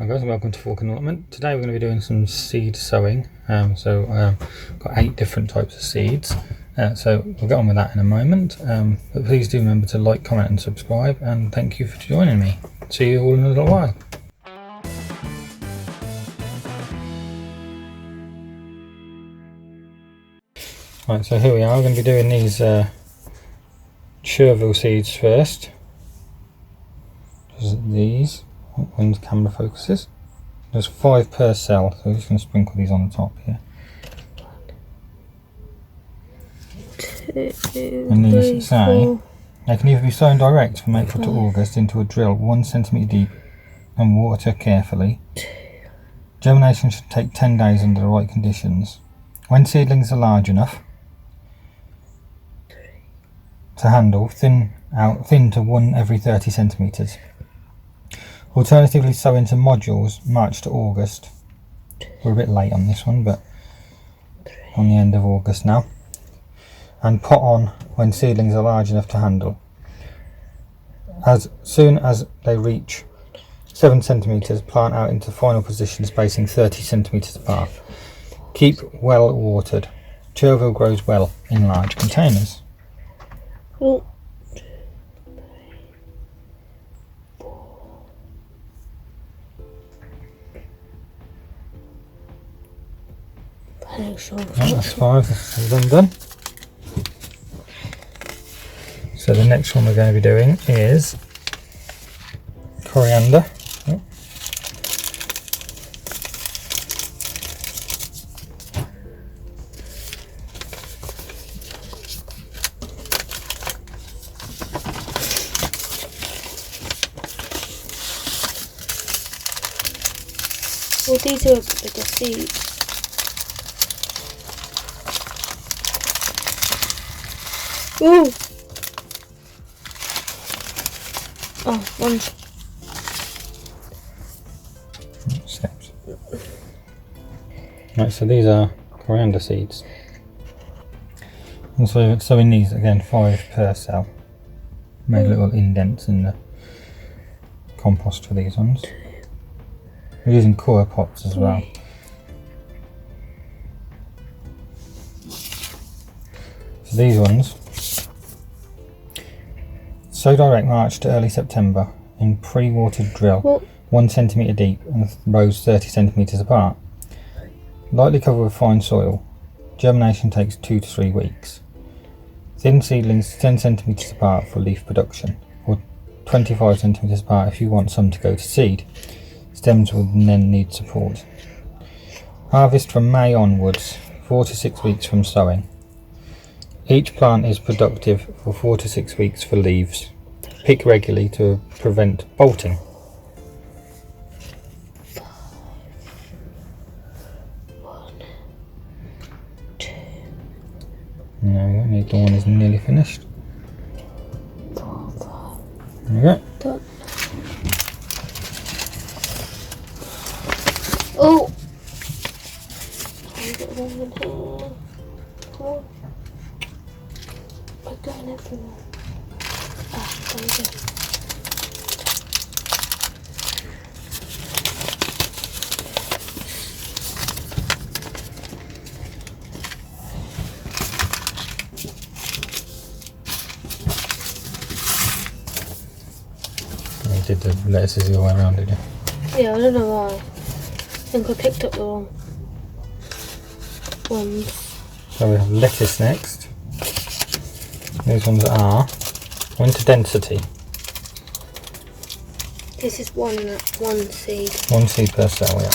Hi guys, and welcome to Fork and Allotment. Today we're going to be doing some seed sowing. Got 8 different types of seeds. So we'll get on with that in a moment. But please do remember to like, comment and subscribe, and thank you for joining me. See you all in a little while. Right, so here we are. We're going to be doing these Chervil seeds first. These, when the camera focuses. There's 5 per cell, so we're just going to sprinkle these on the top here. 2, and these 3, say 4. They can either be sown direct from April to August into a drill 1 cm deep and water carefully. Germination should take 10 days under the right conditions. When seedlings are large enough to handle, thin to 1 every 30 centimetres. Alternatively, sow into modules March to August. We're a bit late on this one, but on the end of August now. And pot on when seedlings are large enough to handle. As soon as they reach 7 centimetres, plant out into final position, spacing 30 centimetres apart. Keep well watered. Chervil grows well in large containers. Oh. That's 5, that's them done. So the next one we're going to be doing is coriander. Well, these are bigger seeds. Ooh! Oh, one. Steps. Right, so these are coriander seeds. And so in these, again, 5 per cell. Made little indents in the compost for these ones. We're using coir pots as well. So these ones, sow direct March to early September in pre-watered drill, 1 centimetre deep and rows 30 centimetres apart. Lightly cover with fine soil. Germination takes 2 to 3 weeks. Thin seedlings 10 centimetres apart for leaf production, or 25 centimetres apart if you want some to go to seed. Stems will then need support. Harvest from May onwards, 4 to 6 weeks from sowing. Each plant is productive for 4 to 6 weeks for leaves. Pick regularly to prevent bolting. 5, 1, 2. No, the one is nearly finished. 4, 5. There we go. Done. Oh! I've got one in here. Come on. We're going everywhere. There we go. You did the lettuces the way around, did you? Yeah, I don't know why. I think I picked up the wrong ones. So we have lettuce next. These ones are winter density. This is one seed. 1 seed per cell, yeah.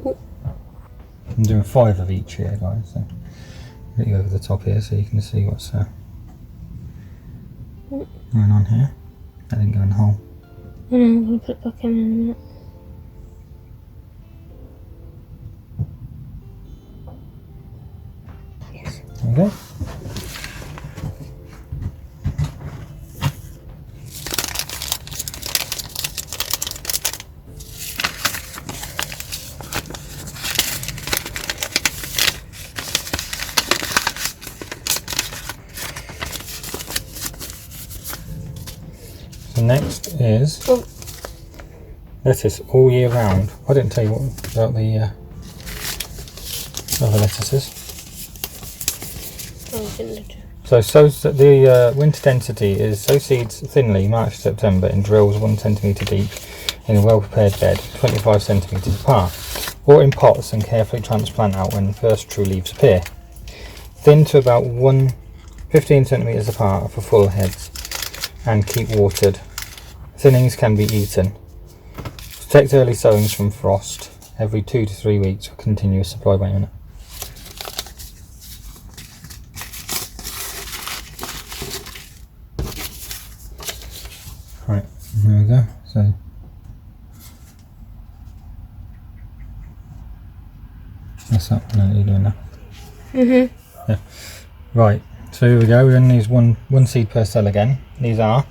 Ooh. I'm doing 5 of each here, guys. So get you over the top here so you can see what's going on here. That didn't go in the hole. I'm going to put it back in a minute. Yes. Okay. Next is lettuce all year round. I didn't tell you what about the other lettuces. So the winter density is sow seeds thinly March to September in drills 1 centimetre deep in a well prepared bed 25 centimetres apart, or in pots and carefully transplant out when first true leaves appear. Thin to about 15 centimetres apart for full heads and keep watered. Thinnings can be eaten. Protect early sowings from frost every 2 to 3 weeks for continuous supply. Wait a minute. Right, there we go. So that's that one that you're doing now. Yeah. Right, so here we go. We're going to use one seed per cell again. These are,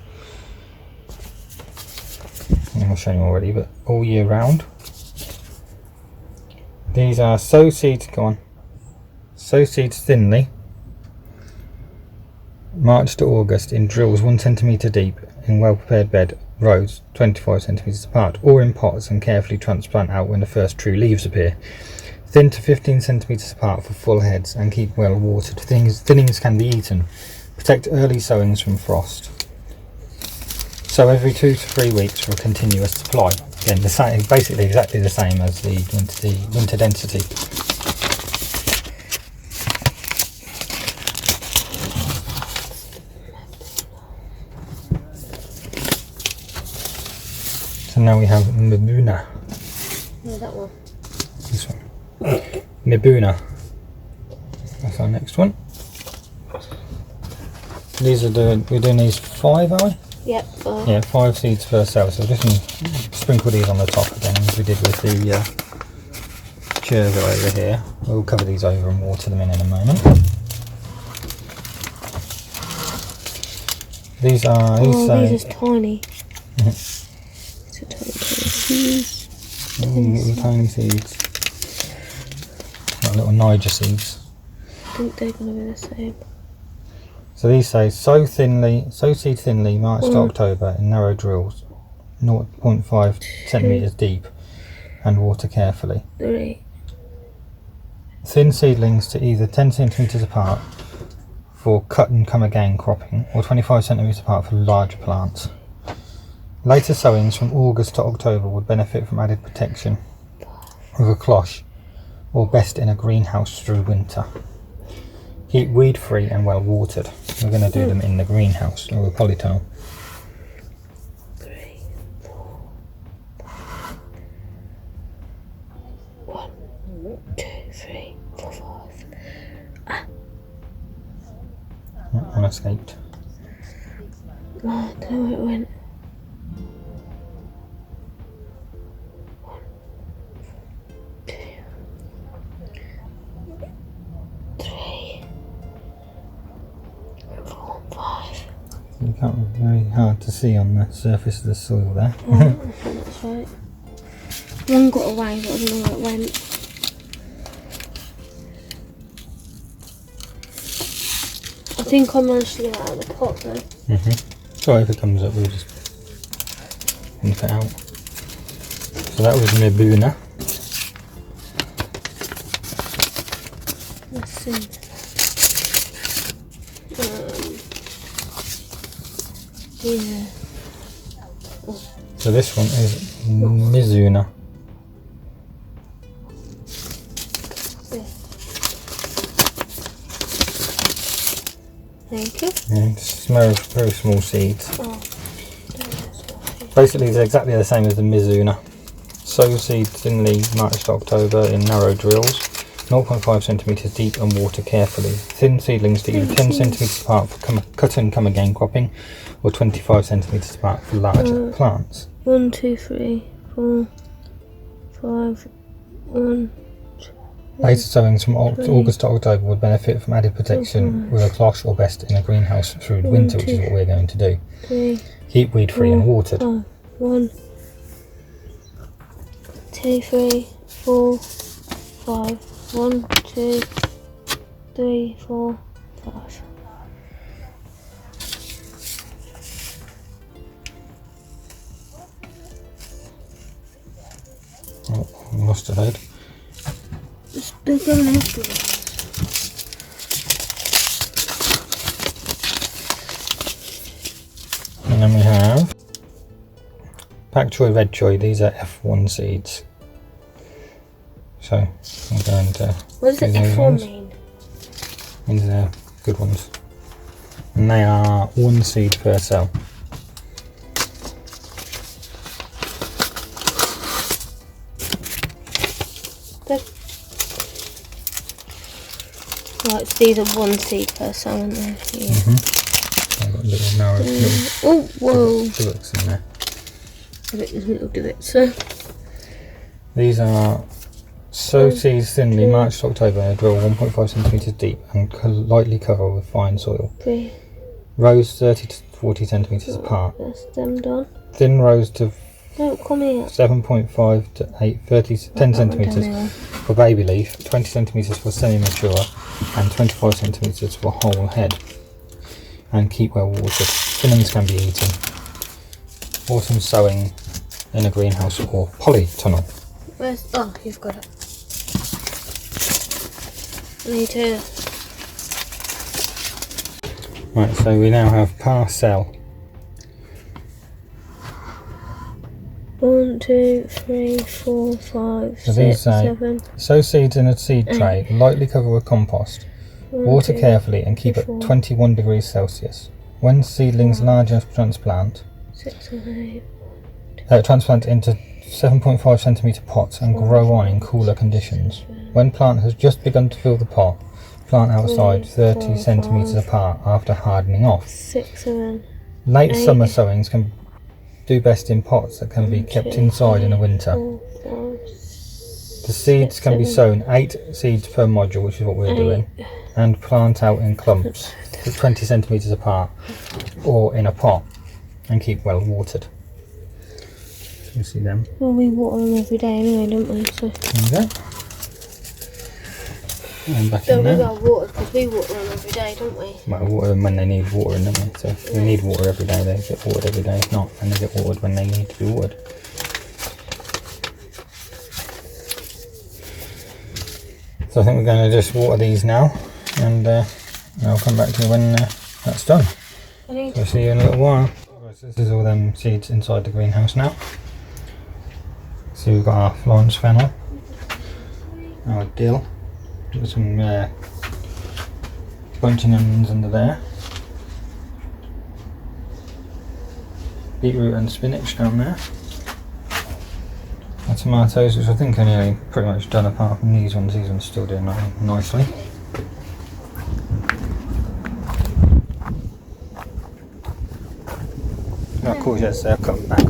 I've shown you already, but all year round. These are sow seeds, sow seeds thinly March to August in drills 1 centimetre deep in well prepared bed rows 25 centimetres apart, or in pots and carefully transplant out when the first true leaves appear. Thin to 15 centimetres apart for full heads and keep well watered. Thinnings can be eaten. Protect early sowings from frost. Sow every 2 to 3 weeks for a continuous supply. Again, the same, basically exactly the same as the winter density. So now we have Mibuna. No, that one. This one. Mibuna. That's our next one. We're doing these 5, are we? Yep. Yeah, 5 seeds per cell. So just sprinkle these on the top again, as we did with the Chervil over here. We'll cover these over and water them in a moment. These are. These are tiny. Mm-hmm. These are tiny. Tiny seeds. Like little Niger seeds. I think they're going to be the same. So these say sow seed thinly March to October in narrow drills 0.5 centimetres deep and water carefully. 3. Thin seedlings to either 10 centimetres apart for cut and come again cropping, or 25 centimetres apart for larger plants. Later sowings from August to October would benefit from added protection with a cloche, or best in a greenhouse through winter. Keep weed free and well watered. We're going to do them in the greenhouse or a polytunnel. 3, 4, 5. 1, 2, 3, 4, 5. One escaped. Oh, I don't know where it went. 1, 2, 3, 4, 5. You can't, very hard to see on the surface of the soil there. I think that's right. One got away, but I don't know where it went. I think I managed to get it out of the pot though. Sorry if it comes up, we'll just nip it out. So that was Mibuna. Let's see. Yeah. So this one is Mizuna. Thank you. Yeah, just very small seeds. Oh. Basically, they're exactly the same as the Mizuna. Sow seeds thinly March to October in narrow drills, 0.5 centimetres deep and water carefully. Thin seedlings to either 10 centimetres apart for cut and come again cropping, or 25 centimetres apart for larger plants. 1, 2, 3, 4, 5, 1. Later sowings from August to October would benefit from added protection with a cloche, or best in a greenhouse through the winter, which is what we're going to do. 3, Keep weed free and watered. 1, 2, 3, 4, 5. 1, 2, 3, 4, 5. Oh, I lost a load. It's bigger than this. And then we have Choi Red Choi. These are F1 seeds. So I'm going to. What does the F1 mean? Means they're good ones. And they are 1 seed per cell. Right, so these are 1 seed per cell, aren't they? Yeah. I've got little narrow Oh, whoa! divots in there. Little divots. So These are sow seeds thinly, March to October. Drill 1.5 centimeters deep and lightly cover with fine soil. 3. Rows 30 to 40 centimeters apart. That's them done. Thin rows to Don't come here. 7.5 to 10 centimeters for baby leaf, 20 centimeters for semi-mature, and 25 centimeters for whole head. And keep well watered. Thinnings can be eaten. Autumn sowing in a greenhouse or polytunnel. Where's? Oh, you've got it. Me too. Right, so we now have Par-Cel. 1, 2, 3, 4, 5, So 6, these say 7. sow seeds in a seed tray, lightly cover with compost. Water carefully and keep at 21 degrees Celsius. When seedlings large enough to transplant, 6 and 8. Transplant into 7.5 centimeter pots and grow on in cooler conditions. When plant has just begun to fill the pot, plant outside 30 centimeters apart after hardening off. 6, 7. Late summer sowings can do best in pots that can be kept inside in the winter. 4, 5, The seeds can be sown 8 seeds per module, which is what we're doing, and plant out in clumps 20 centimeters apart or in a pot and keep well watered. You see them? Well, we water them every day anyway, don't we? So. There you go. And back So in we there. got water because we water them every day, don't we? Well, water them when they need watering, don't they? So if they need water every day, they get watered every day. If not, then they get watered when they need to be watered. So I think we're going to just water these now, and I'll come back to you when that's done. So I'll see you in a little while. So this is all them seeds inside the greenhouse now. So we've got our Florence fennel, our dill, got some bunching onions under there, beetroot and spinach down there, our tomatoes, which I think are nearly pretty much done apart from these ones still doing nicely. Our courgettes there cut back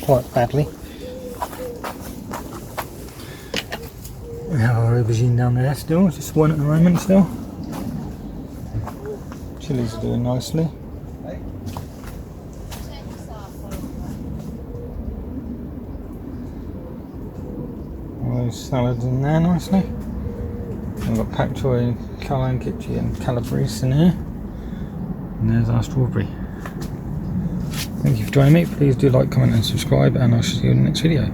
quite badly. We have our aubergine down there still, just one at the moment still. Chilies are doing nicely. All those salads in there nicely. We've got pak choi, Caroline Kitchi and calabrese in here. And there's our strawberry. Thank you for joining me. Please do like, comment and subscribe, and I shall see you in the next video.